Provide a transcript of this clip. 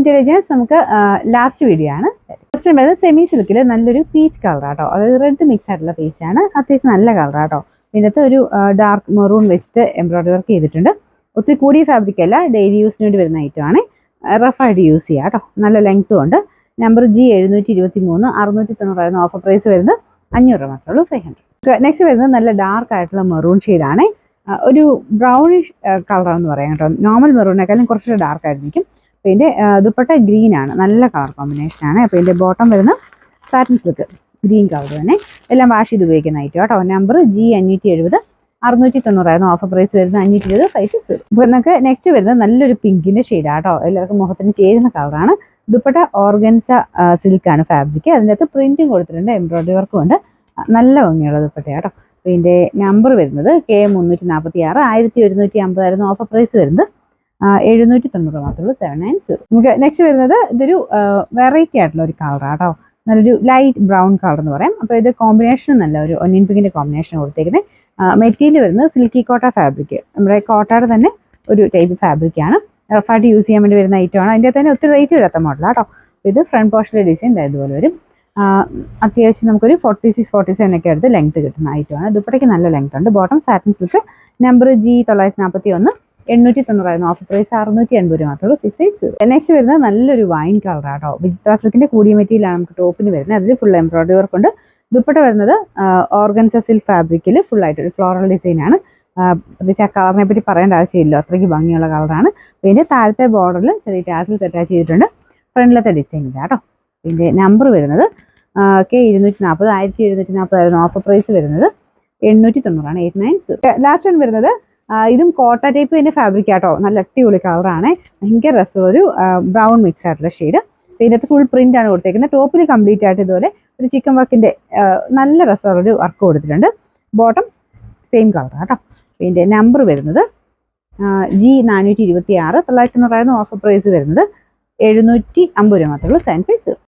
Intelligence നമുക്ക് last video ആണ്. First വരുന്നത് സെമി സിൽക്കിൽ നല്ലൊരു പീച്ച് കളർ ആട്ടോ, അതായത് റെഡ് മിക്സ് ആയിട്ടുള്ള പീച്ചാണ്. അത്യാവശ്യം നല്ല കളർ ആട്ടോ. ഇതിനകത്ത് ഒരു ഡാർക്ക് മെറൂൺ വെച്ചിട്ട് എംബ്രോയിഡറി വർക്ക് ചെയ്തിട്ടുണ്ട്. ഒത്തിരി കൂടിയ ഫാബ്രിക് അല്ല, ഡെയിലി യൂസിന് വേണ്ടി വരുന്ന ഐറ്റം ആണ്. റഫായിട്ട് യൂസ് ചെയ്യാം കേട്ടോ. നല്ല ലെങ്ത്തും ഉണ്ട്. നമ്പർ G723 690 ഓഫർ പ്രൈസ് വരുന്നത് 500 രൂപ മാത്രമേ ഉള്ളൂ, 500. നെക്സ്റ്റ് വരുന്നത് നല്ല ഡാർക്ക് ആയിട്ടുള്ള മെറൂൺ ഷെയ്ഡാണ്. ഒരു ബ്രൗണിഷ് കളറാണെന്ന് പറയാം കേട്ടോ. നോർമൽ മെറൂണിനേക്കാളും കുറച്ചുകൂടെ ഡാർക്ക് ആയിരിക്കും. അപ്പോൾ ഇതിൻ്റെ ദുപ്പട്ട ഗ്രീൻ ആണ്, നല്ല കളർ കോമ്പിനേഷൻ ആണ്. അപ്പോൾ ഇതിൻ്റെ ബോട്ടം വരുന്ന സാറ്റിൻ സിൽക്ക് ഗ്രീൻ കളർ തന്നെ. എല്ലാം വാഷ് ചെയ്ത് ഉപയോഗിക്കുന്ന ഐറ്റം കേട്ടോ. നമ്പർ G570 690 ഓഫർ പ്രൈസ് വരുന്നത് 520, 560. അപ്പോൾ നമുക്ക് നെക്സ്റ്റ് വരുന്നത് നല്ലൊരു പിങ്കിൻ്റെ ഷെയ്ഡാണ് കേട്ടോ. എല്ലാവർക്കും മുഖത്തിന് ചേരുന്ന കളറാണ്. ദുപ്പട്ട ഓർഗൻസ സിൽക്കാണ് ഫാബ്രിക്. അതിൻ്റെ അകത്ത് പ്രിന്റും കൊടുത്തിട്ടുണ്ട്, എംബ്രോയിഡറി വർക്കും ഉണ്ട്. നല്ല ഭംഗിയുള്ള ദുപ്പട്ടയാണ് കേട്ടോ. അപ്പോൾ ഇതിൻ്റെ നമ്പർ വരുന്നത് K346 1150 ഓഫർ പ്രൈസ് വരുന്നത് 790 മാത്രമേ ഉള്ളൂ, 790. നമുക്ക് നെക്സ്റ്റ് വരുന്നത് ഇതൊരു വെറൈറ്റി ആയിട്ടുള്ള ഒരു കളറാണ് കേട്ടോ. നല്ലൊരു ലൈറ്റ് ബ്രൗൺ കളർ എന്ന് പറയാം. അപ്പോൾ ഇത് കോമ്പിനേഷൻ നല്ല ഒരു ഒനിയൻ പിങ്കിൻ്റെ കോമ്പിനേഷൻ കൊടുത്തേക്കുന്നത്. മെറ്റീരിയൽ വരുന്നത് സിൽക്കി കോട്ട ഫാബ്രിക്, നമ്മുടെ കോട്ടയുടെ തന്നെ ഒരു ടൈപ്പ് ഫാബ്രിക്കാണ്. റഫായിട്ട് യൂസ് ചെയ്യാൻ വേണ്ടി വരുന്ന ഐറ്റമാണ്. അതിൻ്റെ തന്നെ ഒത്തിരി റേറ്റ് വരാത്ത മോഡലാണ് കേട്ടോ. ഇത് ഫ്രണ്ട് പോർഷനിലെ ഡിസൈൻ ഇതുപോലെ വരും. അത്യാവശ്യം നമുക്കൊരു 46, 47 ഒക്കെ അടുത്ത് ലെങ്ത് കിട്ടുന്ന ഐറ്റമാണ്. ദുപ്പട്ടയ്ക്ക് നല്ല ലെങ്ത് ഉണ്ട്. Bottom satin silk. Number G941 890 offer price 680 മാത്രമേ, 680. നെക്സ്റ്റ് വരുന്നത് നല്ലൊരു വൈൻ കളറാണ് കേട്ടോ. വിജിത്ര സിൽക്കിൻ്റെ കൂടിയ മെറ്റീരിയലാണ് നമുക്ക് ടോപ്പിന് വരുന്നത്. അതിൽ ഫുൾ എംബ്രോയിഡറി വർക്ക് ഉണ്ട്. ദുപ്പട്ട വരുന്നത് ഓർഗൻസ സിൽക്ക് ഫാബ്രിക്കിൽ ഫുൾ ആയിട്ടൊരു ഫ്ലോറൽ ഡിസൈനാണ്. പ്രത്യേകിച്ച് ആ കളറിനെ പറ്റി പറയേണ്ട ആവശ്യമില്ല, അത്രയ്ക്ക് ഭംഗിയുള്ള കളറാണ്. ഇതിൻ്റെ താഴത്തെ ബോർഡറിൽ ചെറിയ ടാസിൽസ് അറ്റാച്ച് ചെയ്തിട്ടുണ്ട്. ഫ്രണ്ടിലത്തെ ഡിസൈൻ ഇല്ല കേട്ടോ. ഇതിൻ്റെ നമ്പർ വരുന്നത് K240 1740 ഓഫർ പ്രൈസ് വരുന്നത് 890, 890. ലാസ്റ്റ് വൺ വരുന്നത് ഇതും കോട്ട ടൈപ്പ് തന്നെ ഫാബ്രിക് ആട്ടോ. നല്ല അടിപൊളി കളറാണ്. ഭയങ്കര രസം, ഒരു ബ്രൗൺ മിക്സ് ആയിട്ടുള്ള ഷെയ്ഡ്. ഇതിനകത്ത് ഫുൾ പ്രിന്റ് ആണ് കൊടുത്തേക്കുന്നത്. ടോപ്പിൽ കംപ്ലീറ്റ് ആയിട്ട് ഇതുപോലെ ഒരു ചിക്കൻ വർക്കിന്റെ നല്ല രസമുള്ളൊരു വർക്ക് കൊടുത്തിട്ടുണ്ട്. ബോട്ടം സെയിം കളറാണ് കേട്ടോ. ഇതിൻ്റെ നമ്പർ വരുന്നത് G426 990 ഓഫർ പ്രൈസ് വരുന്നത് 750 മാത്രമേ ഉള്ളൂ, 750.